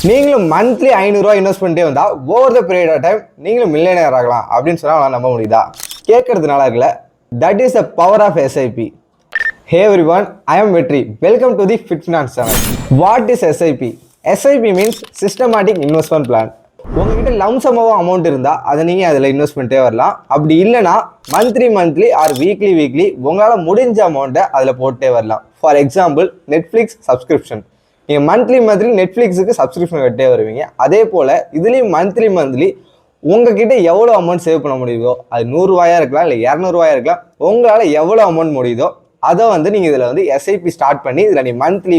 நீங்களும் மந்த்லி 500 ரூபாய் இன்வெஸ்ட் பண்ணிட்டே வந்தா over the period of time நீங்களும் மில்லியனர் ஆகலாம் அப்படின்னு சொன்னா நம்ப முடியுதா? கேட்கறது நல்லா இருக்குல்ல? That is the power of SIP. Hey everyone, I am Vetri. Welcome to the Fit Finance channel. What is SIP? SIP means Systematic Investment Plan. உங்ககிட்ட லம்சமாவோ அமௌண்ட் இருந்தால் அதை நீங்கள் அதில் இன்வெஸ்ட் பண்ணிட்டே வரலாம். அப்படி இல்லைனா மந்த்லி ஆர் வீக்லி உங்களால் முடிஞ்ச அமௌண்ட்டை அதில் போட்டே வரலாம். For example Netflix subscription. நீங்கள் மந்த்லி நெட்ஃப்ளிக்ஸுக்கு சப்ஸ்கிரிப்ஷன் கட்டே வருவீங்க. அதே போல் இதுலேயும் மந்த்லி உங்ககிட்ட எவ்வளோ அமௌண்ட் சேவ் பண்ண முடியுதோ, அது 100 ரூபாயா இருக்கலாம், இல்லை 200 ரூபாயா இருக்கலாம், உங்களால் எவ்வளோ அமௌண்ட் முடியுதோ அதை நீங்கள் இதில் எஸ்ஐபி ஸ்டார்ட் பண்ணி இதில் நீ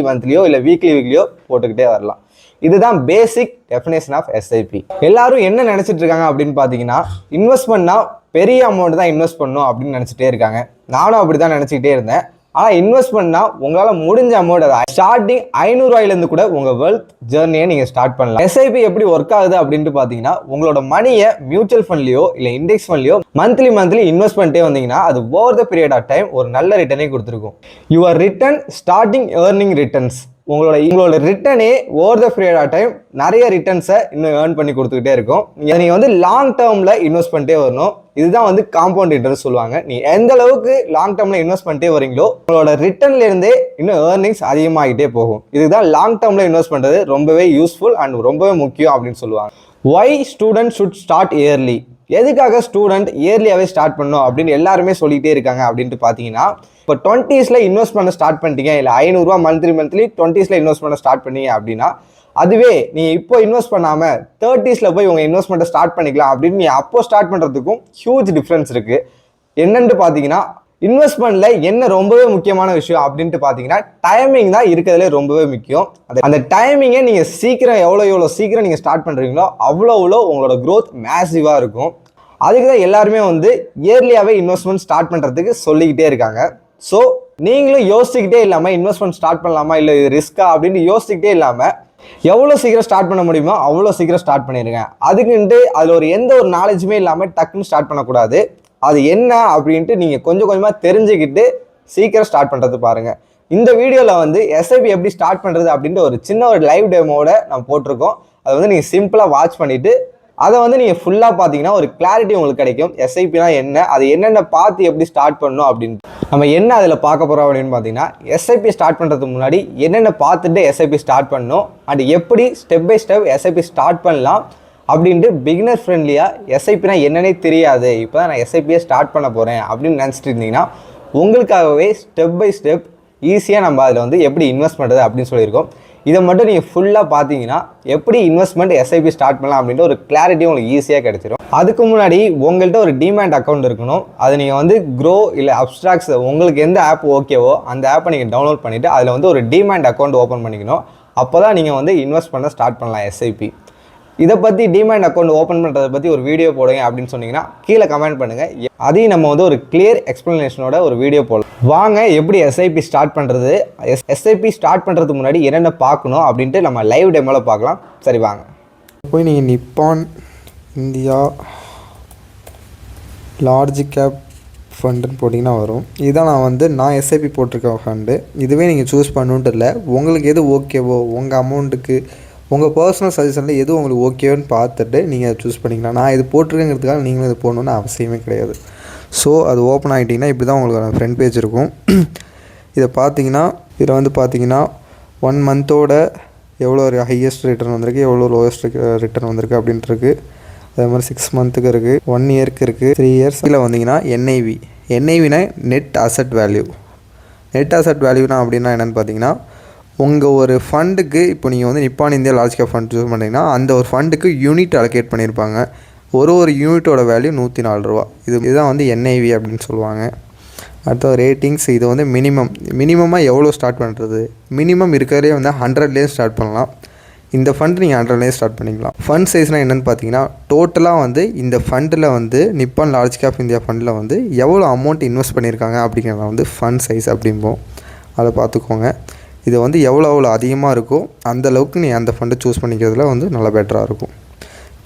மந்த்லியோ இல்லை வீக்லியோ போட்டுக்கிட்டே வரலாம். இதுதான் பேசிக் டெஃபினேஷன் ஆஃப் எஸ்ஐபி. எல்லாரும் என்ன நினச்சிட்டு இருக்காங்க அப்படின்னு பார்த்தீங்கன்னா, இன்வெஸ்ட்மெண்ட்னா பெரிய அமௌண்ட் தான் இன்வெஸ்ட் பண்ணணும் அப்படின்னு நினச்சிட்டே இருக்காங்க. நானும் அப்படி தான் நினச்சிக்கிட்டே இருந்தேன். ஆனால் இன்வெஸ்ட்மெண்ட்னா உங்களால் முடிஞ்ச அமௌண்ட் அதை ஸ்டார்டிங் 500 ரூபாயிலேருந்து கூட உங்கள் வெல்த் ஜேர்னியை நீங்கள் ஸ்டார்ட் பண்ணலாம். எஸ்ஐபி எப்படி ஒர்க் ஆகுது அப்படின்ட்டு பார்த்தீங்கன்னா, உங்களோட மணியை மியூச்சுவல் ஃபண்ட்லையோ இல்லை இண்டெக்ஸ் ஃபண்ட்லையோ மந்த்லி இன்வெஸ்ட் பண்ணிட்டே வந்தீங்கன்னா அது over the period of time ஒரு நல்ல ரிட்டர்னே கொடுத்துருக்கும். Your return starting earning returns. உங்களோட ரிட்டர்னே over the period of time நிறைய ரிட்டர்ன்ஸை இன்னும் ஏர்ன் பண்ணி கொடுத்துக்கிட்டே இருக்கும். நீங்கள் லாங் டேர்மில் இன்வெஸ்ட் பண்ணிட்டே வரணும். இதுதான் காம்பவுண்ட் இன்ட்ரெஸ்ட் சொல்லுவாங்க. நீ எந்த அளவுக்கு லாங் டேர்மில் இன்வெஸ்ட் பண்ணிட்டே வரீங்களோ உங்களோட ரிட்டர்ன்லேருந்தே இன்னும் ஏர்னிங்ஸ் அதிகமாகிட்டே போகும். இதுதான் லாங் டேர்மில் இன்வெஸ்ட் பண்ணுறது ரொம்பவே யூஸ்ஃபுல் அண்ட் ரொம்பவே முக்கியம் அப்படின்னு சொல்லுவாங்க. Why student should start early. எதுக்காக ஸ்டூடெண்ட் இயர்லியாகவே ஸ்டார்ட் பண்ணணும் அப்படின்னு எல்லாருமே சொல்லிகிட்டே இருக்காங்க அப்படின்ட்டு பார்த்தீங்கன்னா, இப்போ 20s இன்வெஸ்ட் பண்ண ஸ்டார்ட் பண்ணிட்டீங்க, இல்லை 500 ரூபா மந்த்லி 20s இன்வெஸ்ட் பண்ண ஸ்டார்ட் பண்ணீங்க அப்படின்னா, அதுவே நீ இப்போ இன்வெஸ்ட் பண்ணாமல் 30s போய் உங்கள் இன்வெஸ்ட்மெண்ட்டை ஸ்டார்ட் பண்ணிக்கலாம் அப்படின்னு நீ அப்போ ஸ்டார்ட் பண்ணுறதுக்கும் ஹியூஜ் டிஃப்ரென்ஸ் இருக்குது. என்னென்னு பார்த்தீங்கன்னா, இன்வெஸ்ட்மெண்ட்டில் என்ன ரொம்பவே முக்கியமான விஷயம் அப்படின்ட்டு பார்த்தீங்கன்னா, டைமிங் தான் இருக்கிறதுலே ரொம்பவே முக்கியம். அந்த டைமிங்கை நீங்கள் சீக்கிரம் எவ்வளோ சீக்கிரம் நீங்கள் ஸ்டார்ட் பண்ணுறீங்களோ அவ்வளோ உங்களோட க்ரோத் மேசிவாக இருக்கும். அதுக்கு தான் எல்லாருமே இயர்லியாகவே இன்வெஸ்ட்மெண்ட் ஸ்டார்ட் பண்ணுறதுக்கு சொல்லிக்கிட்டே இருக்காங்க. ஸோ நீங்களும் யோசிச்சுக்கிட்டே இல்லாமல் இன்வெஸ்ட்மெண்ட் ஸ்டார்ட் பண்ணலாமா இல்லை இது ரிஸ்க்கா அப்படின்னு யோசிச்சுக்கிட்டே இல்லாமல் எவ்வளோ சீக்கிரம் ஸ்டார்ட் பண்ண முடியுமோ அவ்வளோ சீக்கிரம் ஸ்டார்ட் பண்ணிடுங்க. அதுக்குன்ட்டு அதில் எந்த ஒரு நாலேஜுமே இல்லாமல் டக்குன்னு ஸ்டார்ட் பண்ணக்கூடாது. அது என்ன அப்படின்ட்டு நீங்கள் கொஞ்சமாக தெரிஞ்சுக்கிட்டு சீக்கிரம் ஸ்டார்ட் பண்ணுறது பாருங்கள். இந்த வீடியோவில் எஸ்ஐபி எப்படி ஸ்டார்ட் பண்ணுறது அப்படின்ட்டு ஒரு சின்ன லைவ் டெமோட நம்ம போட்டிருக்கோம். அதை நீங்கள் சிம்பிளாக வாட்ச் பண்ணிவிட்டு அதை நீங்கள் ஃபுல்லாக பார்த்தீங்கன்னா ஒரு கிளாரிட்டி உங்களுக்கு கிடைக்கும். எஸ்ஐபினா என்ன, அது என்னென்ன பார்த்து எப்படி ஸ்டார்ட் பண்ணணும் அப்படின்ட்டு நம்ம என்ன அதில் பார்க்க போகிறோம் அப்படின்னு பார்த்தீங்கன்னா, எஸ்ஐபி ஸ்டார்ட் பண்ணுறதுக்கு முன்னாடி என்னென்ன பார்த்துட்டு எஸ்ஐபி ஸ்டார்ட் பண்ணணும், அண்ட் எப்படி step by step SIP start பண்ணலாம் அப்படின்ட்டு பிகினர் ஃப்ரெண்ட்லியாக. எஸ்ஐபினா என்னன்னே தெரியாது, இப்போ தான் நான் எஸ்ஐபியை ஸ்டார்ட் பண்ண போகிறேன் அப்படின்னு நினச்சிட்டு இருந்தீங்கன்னா உங்களுக்காகவே ஸ்டெப் பை ஸ்டெப் ஈஸியாக நம்ம அதில் எப்படி இன்வெஸ்ட் பண்ணுறது அப்படின்னு சொல்லியிருக்கோம். இதை மட்டும் நீங்கள் ஃபுல்லாக பார்த்தீங்கன்னா எப்படி இன்வெஸ்ட்மெண்ட் எஸ்ஐபி ஸ்டார்ட் பண்ணலாம் அப்படின்ற ஒரு கிளாரிட்டி உங்களுக்கு ஈஸியாக கிடைச்சிடும். அதுக்கு முன்னாடி உங்கள்கிட்ட ஒரு டிமேட் அக்கௌண்ட் இருக்கணும். அது நீங்கள் க்ரோ இல்லை அப்ஸ்ட்ராக்ஸ் உங்களுக்கு எந்த ஆப் ஓகேவோ அந்த ஆப்பை நீங்கள் டவுன்லோட் பண்ணிவிட்டு அதில் ஒரு டிமேட் அக்கௌண்ட் ஓப்பன் பண்ணிக்கணும். அப்போ தான் நீங்கள் இன்வெஸ்ட் பண்ண ஸ்டார்ட் பண்ணலாம் எஸ்ஐபி. இதை பற்றி டிமேட் அக்கௌண்ட் ஓப்பன் பண்ணுறதை பற்றி ஒரு வீடியோ போடுங்க அப்படின்னு சொன்னீங்கன்னா கீழே கமெண்ட் பண்ணுங்கள். அதையும் நம்ம ஒரு கிளியர் எக்ஸ்ப்ளனேஷனோட ஒரு வீடியோ போடலாம். வாங்க எப்படி எஸ்ஐபி ஸ்டார்ட் பண்ணுறது, எஸ்ஐபி ஸ்டார்ட் பண்ணுறதுக்கு முன்னாடி என்னென்ன பார்க்கணும் அப்படின்ட்டு நம்ம லைவ் டெமோவில் பார்க்கலாம். சரி வாங்க. போய் நீங்கள் நிப்பான் இந்தியா லார்ஜ் கேப் ஃபண்டுன்னு போட்டிங்கன்னா வரும். இதுதான் நான் எஸ்ஐபி போட்டிருக்க ஃபண்டு. இதுவே நீங்கள் சூஸ் பண்ணணுன்ட்டு இல்லை, உங்களுக்கு எது ஓகேவோ உங்கள் அமௌண்ட்டுக்கு உங்கள் பர்சனல் சஜஷனில் எது உங்களுக்கு ஓகேன்னு பார்த்துட்டு நீங்கள் அதை சூஸ் பண்ணிக்கலாம். நான் இது போட்டிருக்கேங்கிறதுக்காக நீங்களும் இது போடணுன்னு அவசியமே கிடையாது. ஸோ அது ஓப்பன் ஆகிட்டிங்கன்னா இப்படி தான் உங்களுக்கு ஃப்ரண்ட் பேஜ் இருக்கும். இதை பார்த்தீங்கன்னா இதில் பார்த்தீங்கன்னா 1 மந்தோட எவ்வளோ ஹையஸ்ட் ரிட்டர்ன் வந்திருக்கு, எவ்வளோ லோயஸ்ட் ரிட்டர்ன் வந்திருக்கு அப்படின்ட்டு இருக்குது. அதே மாதிரி 6 மந்த்துக்கு இருக்குது, 1 இயருக்கு இருக்குது, 3 இயர்ஸ். இதில் வந்தீங்கன்னா என்ஐவினா net asset value. Net asset வேல்யூனா அப்படின்னா என்னென்னு பார்த்தீங்கன்னா, உங்கள் ஒரு ஃபண்டுக்கு இப்போ நீங்கள் Nippon India large cap fund choose பண்ணிங்கன்னா அந்த ஒரு ஃபண்டுக்கு யூனிட் அலோகேட் பண்ணியிருப்பாங்க. ஒரு யூனிட்டோட வேல்யூ 104 ரூபா. இதுதான் என்ஐவி அப்படின்னு சொல்லுவாங்க. அடுத்த ரேட்டிங்ஸ். இது மினிமமாக எவ்வளோ ஸ்டார்ட் பண்ணுறது, மினிமம் இருக்கிறதே 100லேயே ஸ்டார்ட் பண்ணலாம். இந்த ஃபண்டு நீங்கள் 100லேயே ஸ்டார்ட் பண்ணிக்கலாம். ஃபண்ட் சைஸ்னால் என்னென்னு பார்த்தீங்கன்னா, டோட்டலாக இந்த ஃபண்டில் நிப்பான் லார்ஜ் கேப் இந்தியா ஃபண்டில் எவ்வளோ அமௌண்ட் இன்வெஸ்ட் பண்ணியிருக்காங்க அப்படிங்கிறத ஃபண்ட் சைஸ் அப்படிம்போம். அதை பார்த்துக்கோங்க. இது எவ்வளோ அதிகமாக இருக்கோ அந்தளவுக்கு நீ அந்த ஃபண்டை சூஸ் பண்ணிக்கிறதுல நல்லா பெட்டராக இருக்கும்.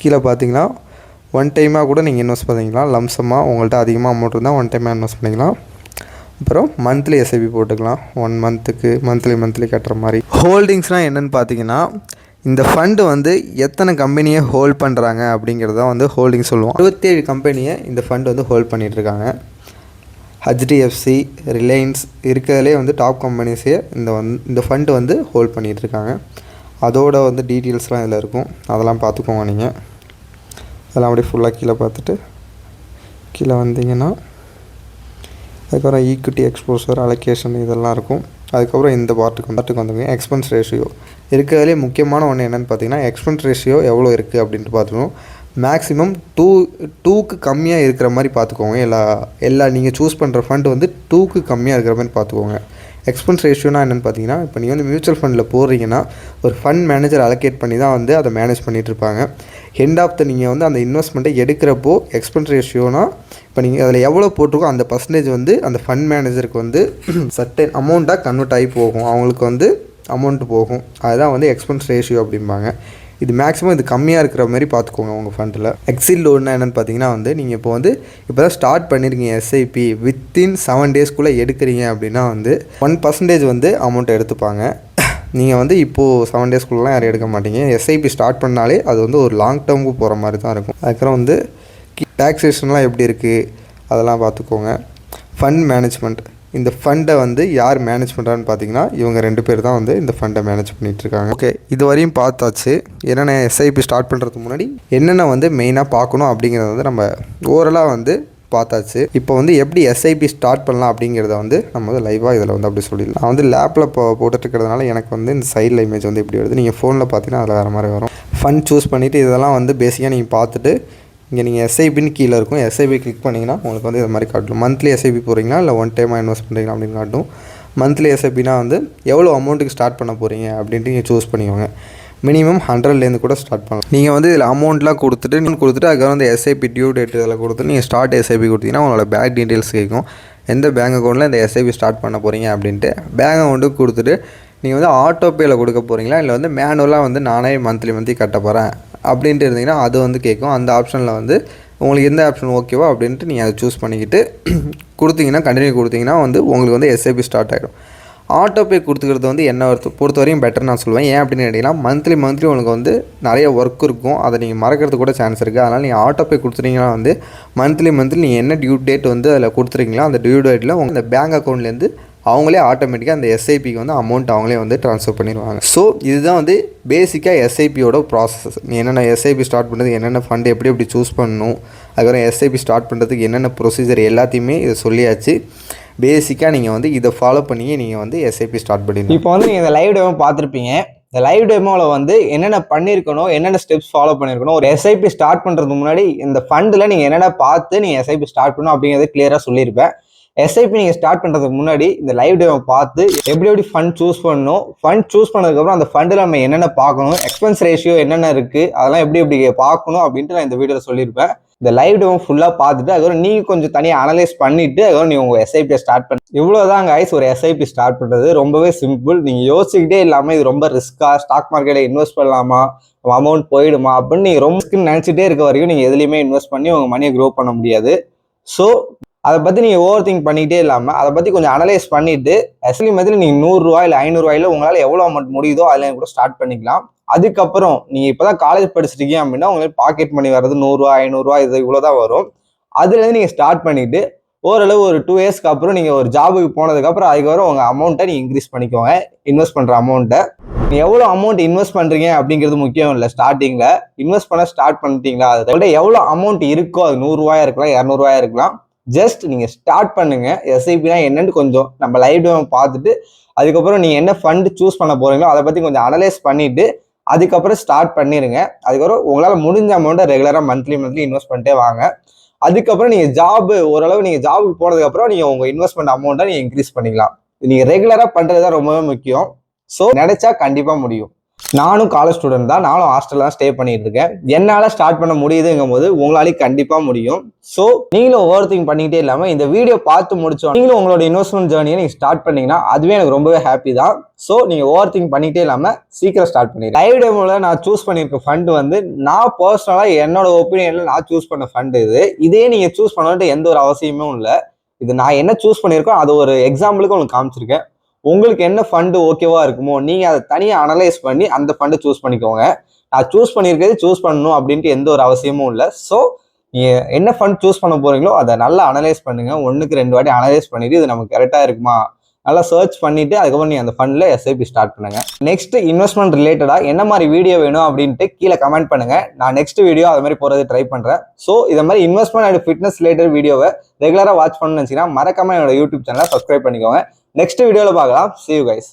கீழே பார்த்தீங்கன்னா 1 டைமாக கூட நீங்கள் இன்வெஸ்ட் பண்ணிக்கலாம். லம்சமாக உங்கள்கிட்ட அதிகமாக அமௌண்ட் இருந்தால் 1 டைமாக இன்வெஸ்ட் பண்ணிக்கலாம். அப்புறம் மந்த்லி எஸ்ஐபி போட்டுக்கலாம். 1 மந்த்துக்கு மந்த்லி கட்டுற மாதிரி. ஹோல்டிங்ஸ்னால் என்னென்னு பார்த்தீங்கன்னா, இந்த ஃபண்டு வந்து எத்தனை கம்பெனியை ஹோல்ட் பண்ணுறாங்க அப்படிங்கிறத வந்து ஹோல்டிங் சொல்லுவோம். 27 கம்பெனியை இந்த ஃபண்டு வந்து ஹோல்ட் பண்ணிகிட்ருக்காங்க. ஹெச்டிஎஃப்சி, ரிலையன்ஸ் இருக்கிறதுலே வந்து டாப் கம்பெனிஸே இந்த ஃபண்டு வந்து ஹோல்ட் பண்ணிகிட்ருக்காங்க. அதோட வந்து டீட்டெயில்ஸ்லாம் இதில் இருக்கும், அதெல்லாம் பார்த்துக்கோங்க நீங்கள். அதெல்லாம் அப்படியே ஃபுல்லாக கீழே பார்த்துட்டு கீழே வந்தீங்கன்னா அதுக்கப்புறம் ஈக்விட்டி எக்ஸ்போசர் அலோகேஷன் இதெல்லாம் இருக்கும். அதுக்கப்புறம் இந்த பார்ட்டுக்கு வந்துங்க எக்ஸ்பென்ஸ் ரேஷியோ. இருக்கிறதுலே முக்கியமான ஒன்று என்னென்னு பார்த்தீங்கன்னா எக்ஸ்பென்ஸ் ரேஷியோ எவ்வளோ இருக்குது அப்படின்ட்டு பார்த்துக்கணும். மேக்ஸிமம் 2க்கு கம்மியாக இருக்கிற மாதிரி பார்த்துக்கோங்க. எல்லா நீங்கள் சூஸ் பண்ணுற ஃபண்டு வந்து 2க்கு கம்மியாக இருக்கிற மாதிரி பார்த்துக்கோங்க. எக்ஸ்பென்ஸ் ரேஷியோனா என்னென்னு பார்த்தீங்கன்னா, இப்போ நீங்கள் வந்து மியூச்சுவல் ஃபண்டில் போடுறீங்கன்னா ஒரு ஃபண்ட் மேனேஜர் அலோகேட் பண்ணி தான் வந்து அதை மேனேஜ் பண்ணிகிட்ருப்பாங்க. எண்ட் ஆஃப் நீங்கள் வந்து அந்த இன்வெஸ்ட்மெண்ட்டை எடுக்கிறப்போ எக்ஸ்பென்ஸ் ரேஷியோனா இப்போ நீங்கள் அதில் எவ்வளோ போட்டிருக்கோ அந்த பர்சன்டேஜ் வந்து அந்த ஃபண்ட் மேனேஜருக்கு வந்து சர்டன் அமௌண்ட்டாக கன்வெர்ட் ஆகி போகும், அவங்களுக்கு வந்து அமௌண்ட்டு போகும். அதுதான் வந்து எக்ஸ்பென்ஸ் ரேஷியோ அப்படிம்பாங்க. இது மேக்ஸிமம் இது கம்மியாக இருக்கிற மாதிரி பார்த்துக்கோங்க உங்கள் ஃபண்டில். எக்ஸிட் லோடுனா என்னென்னு பார்த்தீங்கன்னா வந்து நீங்கள் இப்போ தான் ஸ்டார்ட் பண்ணியிருக்கீங்க எஸ்ஐபி, வித்தின் 7 டேஸ்க்குள்ளே எடுக்கிறீங்க அப்படின்னா வந்து 1% வந்து அமௌண்ட் எடுத்துப்பாங்க. நீங்கள் வந்து இப்போது 7 டேஸ்க்குள்ளலாம் யாரும் எடுக்க மாட்டீங்க. எஸ்ஐபி ஸ்டார்ட் பண்ணாலே அது வந்து ஒரு லாங் டேர்முக்கு போகிற மாதிரி தான் இருக்கும். அதுக்கப்புறம் வந்து டேக்ஸேஷன்லாம் எப்படி இருக்குது அதெல்லாம் பார்த்துக்கோங்க. ஃபண்ட் மேனேஜ்மெண்ட், இந்த ஃபண்டை வந்து யார் மேனேஜ் பண்ணுறான்னு பார்த்தீங்கன்னா இவங்க 2 பேர் தான் வந்து இந்த ஃபண்டை மேனேஜ் பண்ணிகிட்ருக்காங்க. ஓகே, இது வரையும் பார்த்தாச்சு. என்னென்ன எஸ்ஐபி ஸ்டார்ட் பண்ணுறதுக்கு முன்னாடி என்னென்ன வந்து மெயினாக பார்க்கணும் அப்படிங்கிறத வந்து நம்ம ஓவரலாக வந்து பார்த்தாச்சு. இப்போ வந்து எப்படி எஸ்ஐபி ஸ்டார்ட் பண்ணலாம் அப்படிங்கிறத வந்து நம்ம வந்து லைவாக இதில் வந்து அப்படி சொல்லிடலாம். நான் வந்து லேப்பில் போட்டுட்டுருக்கிறதுனால எனக்கு வந்து இந்த சைடில் இமேஜ் வந்து இப்படி வருது. நீங்கள் ஃபோனில் பார்த்தீங்கன்னா அதில் வேறு மாதிரி வரும். ஃபண்ட் சூஸ் பண்ணிவிட்டு இதெல்லாம் வந்து பேசிக்காக நீங்கள் பார்த்துட்டு இங்கே நீங்கள் எஸ்ஐபின்னு கீழே இருக்கும், எஸ்ஐபி கிளிக் பண்ணிங்கன்னா உங்களுக்கு வந்து இது மாதிரி காட்டும். மந்த்லி எஸ்ஐபி போகிறீங்களா இல்லை ஒன் டைமாக இன்வெஸ்ட் பண்ணுறீங்களா அப்படின்னு காட்டும். மந்த்லி எஸ்ஐபினா வந்து எவ்வளோ அமௌண்ட்டுக்கு ஸ்டார்ட் பண்ண போகிறீங்க அப்படின்ட்டு நீங்கள் சூஸ் பண்ணிக்கோங்க. மினிமம் 100லேருந்து கூட ஸ்டார்ட் பண்ணலாம். நீங்கள் வந்து இதில் அமௌண்ட்லாம் கொடுத்துட்டு அதுக்கப்புறம் வந்து எஸ்ஐபி டியூ டேட் இதில் கொடுத்துட்டு நீங்கள் ஸ்டார்ட் எஸ்ஐபி கொடுத்தீங்கன்னா உங்களோட பேங்க் டீட்டெயில்ஸ் கேட்கும். எந்த பேங்க் அக்கௌண்ட்டில் இந்த எஸ்ஐபி ஸ்டார்ட் பண்ண போகிறீங்க அப்படின்ட்டு பேங்க் அக்கௌண்ட்டுக்கு கொடுத்துட்டு நீங்கள் வந்து ஆட்டோபேயில் கொடுக்க போகிறீங்களா இல்லை வந்து மேனுவலாக வந்து நானே மந்த்லி கட்ட போகிறேன் அப்படின்ட்டு இருந்தீங்கன்னா அது வந்து கேட்கும். அந்த ஆப்ஷனில் வந்து உங்களுக்கு எந்த ஆப்ஷன் ஓகேவோ அப்படின்ட்டு நீங்கள் அதை சூஸ் பண்ணிக்கிட்டு கொடுத்தீங்கன்னா கண்டினியூ கொடுத்தீங்கன்னா வந்து உங்களுக்கு வந்து எஸ்ஐபி ஸ்டார்ட் ஆகிடும். ஆட்டோபே கொடுத்துக்கிறது வந்து என்ன பொறுத்த வரையும் பெட்டர் நான் சொல்லுவேன். ஏன் அப்படின்னு கேட்டிங்கன்னா மந்த்லி உங்களுக்கு வந்து நிறைய ஒர்க் இருக்கும், அதை நீங்கள் மறக்கிறது கூட சான்ஸ் இருக்குது. அதனால் நீங்கள் ஆட்டோபே கொடுத்துட்டீங்கன்னா வந்து மந்த்லி நீங்கள் என்ன டியூ டேட் வந்து அதில் கொடுத்துருக்கீங்களோ அந்த டியூ டேட்டில் உங்கள் இந்த பேங்க் அக்கௌண்ட்லேருந்து அவங்களே ஆட்டோமேட்டிக்காக அந்த எஸ்ஐபிக்கு வந்து அமௌண்ட் அவங்களே வந்து ட்ரான்ஸ்ஃபர் பண்ணிடுவாங்க. ஸோ இதுதான் வந்து பேசிக்காக எஸ்ஐபியோட ப்ராசஸ். நீ என்னென்ன எஸ்ஐபி ஸ்டார்ட் பண்ணுறது, என்னென்ன ஃபண்டு எப்படி சூஸ் பண்ணணும், அதுக்கப்புறம் எஸ்ஐபி ஸ்டார்ட் பண்ணுறதுக்கு என்னென்ன ப்ரொசீஜர் எல்லாத்தையுமே இதை சொல்லியாச்சு. பேசிக்காக நீங்கள் வந்து இதை ஃபாலோ பண்ணி நீங்கள் வந்து எஸ்ஐபி ஸ்டார்ட் பண்ணிடணும். இப்போ வந்து நீங்கள் இந்த லைவ் டெமோ பார்த்துருப்பீங்க. இந்த லைவ் டெமோவில் வந்து என்னென்ன பண்ணியிருக்கணும், என்னென்ன ஸ்டெப்ஸ் ஃபாலோ பண்ணியிருக்கணும், ஒரு எஸ்ஐபி ஸ்டார்ட் பண்ணுறதுக்கு முன்னாடி இந்த ஃபண்டில் நீங்கள் என்னென்ன பார்த்து நீங்கள் எஸ்ஐபி ஸ்டார்ட் பண்ணணும் அப்படிங்கிறது கிளியராக சொல்லியிருப்பேன். எஸ்ஐபி நீங்கள் ஸ்டார்ட் பண்ணுறதுக்கு முன்னாடி இந்த லைவ் டெமோ பார்த்து எப்படி ஃபண்ட் சூஸ் பண்ணணும், ஃபண்ட் சூஸ் பண்ணதுக்கப்புறம் அந்த ஃபண்டில் நம்ம என்னென்ன பார்க்கணும், எக்ஸ்பென்ஸ் ரேஷியோ என்னென்ன இருக்குது, அதெல்லாம் எப்படி பார்க்கணும் அப்படின்ட்டு நான் இந்த வீடியோவில் சொல்லியிருப்பேன். இந்த லைவ் டெமோ ஃபுல்லாக பார்த்துட்டு அதுக்கப்புறம் நீங்கள் கொஞ்சம் தனியாக அனலைஸ் பண்ணிவிட்டு அதுக்கப்புறம் நீங்கள் உங்கள் எஸ்ஐபியை ஸ்டார்ட் பண்ணி இவ்வளோதான் கைஸ். ஒரு எஸ்ஐபி ஸ்டார்ட் பண்ணுறது ரொம்பவே சிம்பிள். நீங்கள் யோசிக்கிட்டே இல்லாமல் இது ரொம்ப ரிஸ்க்காக ஸ்டாக் மார்க்கெட்டில் இன்வெஸ்ட் பண்ணலாமா, அமௌண்ட் போயிடுமா அப்படின்னு நீங்கள் ரொம்ப ரிஸ்க்குன்னு நினச்சிட்டே இருக்க வரைக்கும் நீங்கள் எதுலையுமே இன்வெஸ்ட் பண்ணி உங்கள் மணியை க்ரோ பண்ண முடியாது. ஸோ அதை பற்றி நீங்கள் ஓவர் திங்க் பண்ணிகிட்டே இல்லாமல் அதை பற்றி கொஞ்சம் அனலைஸ் பண்ணிவிட்டு எஸ்ஐபி மாதிரி நீங்கள் 100 ரூபா இல்லை 500 ரூபாயில் உங்களால் எவ்வளோ அமௌண்ட் முடியுதோ அதில் கூட ஸ்டார்ட் பண்ணிக்கலாம். அதுக்கப்புறம் நீங்கள் இப்போ தான் காலேஜ் படிச்சிருக்கீங்க அப்படின்னா உங்களுக்கு பாக்கெட் மணி வர்றது 100 ரூபா 500 ரூபா இது இவ்வளோ தான் வரும். அதுலேருந்து நீங்கள் ஸ்டார்ட் பண்ணிவிட்டு ஓரளவு ஒரு 2 இயர்ஸ்க்கு அப்புறம் நீங்கள் ஒரு ஜாபுக்கு போனதுக்கப்புறம் அதுக்கப்புறம் உங்கள் அமௌண்ட்டை நீங்கள் இன்க்ரீஸ் பண்ணிக்கோங்க. இன்வெஸ்ட் பண்ணுற அமௌண்ட்டை நீங்கள் எவ்வளோ அமௌண்ட் இன்வெஸ்ட் பண்ணுறீங்க அப்படிங்கிறது முக்கியம் இல்லை. ஸ்டார்டிங்கில் இன்வெஸ்ட் பண்ண ஸ்டார்ட் பண்ணிட்டீங்களா, அதை விட எவ்வளோ அமௌண்ட் இருக்கோ, அது 100 ரூபாயா இருக்கலாம் 200 ரூபாயா இருக்கலாம். ஜஸ்ட் நீங்கள் ஸ்டார்ட் பண்ணுங்க. எஸ்ஐபினா என்னன்னு கொஞ்சம் நம்ம லைவ் டெமோ பார்த்துட்டு அதுக்கப்புறம் நீங்கள் என்ன ஃபண்ட் சூஸ் பண்ண போகிறீங்களோ அதை பற்றி கொஞ்சம் அனலைஸ் பண்ணிவிட்டு அதுக்கப்புறம் ஸ்டார்ட் பண்ணிடுங்க. அதுக்கப்புறம் உங்களால் முடிஞ்ச அமௌண்ட்டை ரெகுலராக மந்த்லி இன்வெஸ்ட் பண்ணிட்டே வாங்க. அதுக்கப்புறம் நீங்கள் ஓரளவு நீங்கள் ஜாபுக்கு போனதுக்கப்புறம் நீங்கள் உங்கள் இன்வெஸ்ட்மெண்ட் அமௌண்ட்டை நீங்கள் இன்க்ரீஸ் பண்ணிக்கலாம். நீங்கள் ரெகுலராக பண்ணுறது தான் ரொம்பவே முக்கியம். ஸோ நினைச்சா கண்டிப்பாக முடியும். நானும் காலேஜ் ஸ்டூடெண்ட் தான், நானும் ஹாஸ்டல்ல தான் ஸ்டே பண்ணிட்டு இருக்கேன். என்னால் ஸ்டார்ட் பண்ண முடியுதுங்கும் போது உங்களாலையும் கண்டிப்பாக முடியும். ஸோ நீங்களும் ஓவர் திங்க் பண்ணிக்கிட்டே இல்லாமல் இந்த வீடியோ பார்த்து முடிச்சோம் நீங்களும் உங்களோட இன்வெஸ்ட்மெண்ட் ஜேர்னியை நீங்கள் ஸ்டார்ட் பண்ணீங்கன்னா அதுவே எனக்கு ரொம்பவே ஹாப்பி தான். ஸோ நீங்கள் ஓவர் திங்க் பண்ணிக்கிட்டே இல்லாமல் சீக்கிரம் ஸ்டார்ட் பண்ணிடுங்க. லைவ் டெமோவில் நான் சூஸ் பண்ணியிருக்க ஃபண்டு வந்து நான் பர்சனலாக என்னோட ஒப்பீனியனில் நான் சூஸ் பண்ண ஃபண்டு இதே நீங்கள் சூஸ் பண்ணணுன்ட்டு எந்த ஒரு அவசியமும் இல்லை. இது நான் என்ன சூஸ் பண்ணியிருக்கோம் அது ஒரு எக்ஸாம்பிளுக்கு உங்களுக்கு காமிச்சிருக்கேன். உங்களுக்கு என்ன ஃபண்டு ஓகேவா இருக்குமோ நீங்கள் அதை தனியாக அனலைஸ் பண்ணி அந்த ஃபண்டை சூஸ் பண்ணிக்கோங்க. நான் சூஸ் பண்ணியிருக்கிறது சூஸ் பண்ணணும் அப்படின்ட்டு எந்த ஒரு அவசியமும் இல்லை. ஸோ நீங்கள் என்ன ஃபண்ட் சூஸ் பண்ண போகிறீங்களோ அதை நல்லா அனலைஸ் பண்ணுங்கள். 1க்கு 2 வாட்டி அனலைஸ் பண்ணிவிட்டு இது நமக்கு கரெக்டாக இருக்குமா நல்லா சர்ச் பண்ணிவிட்டு அதுக்கப்புறம் நீங்கள் அந்த ஃபண்டில் எஸ்ஐபி ஸ்டார்ட் பண்ணுங்கள். நெக்ஸ்ட் இன்வெஸ்ட்மெண்ட் ரிலேட்டடாக என்ன மாதிரி வீடியோ வேணும் அப்படின்ட்டு கீழே கமெண்ட் பண்ணுங்கள். நான் நெக்ஸ்ட் வீடியோ அது மாதிரி போகிறது ட்ரை பண்ணுறேன். ஸோ இதை மாதிரி இன்வெஸ்ட்மெண்ட் அண்ட் ஃபிட்னஸ் ரிலேட்டட் வீடியோவை ரெகுலராக வாட்ச் பண்ணணும்னு நினச்சிங்கன்னா மறக்காமல் என்னோட யூடியூப் சேனலை சப்ஸ்கிரைப் பண்ணிக்கோங்க. நெக்ஸ்ட் வீடியோவில் பார்க்கலாம். See you guys.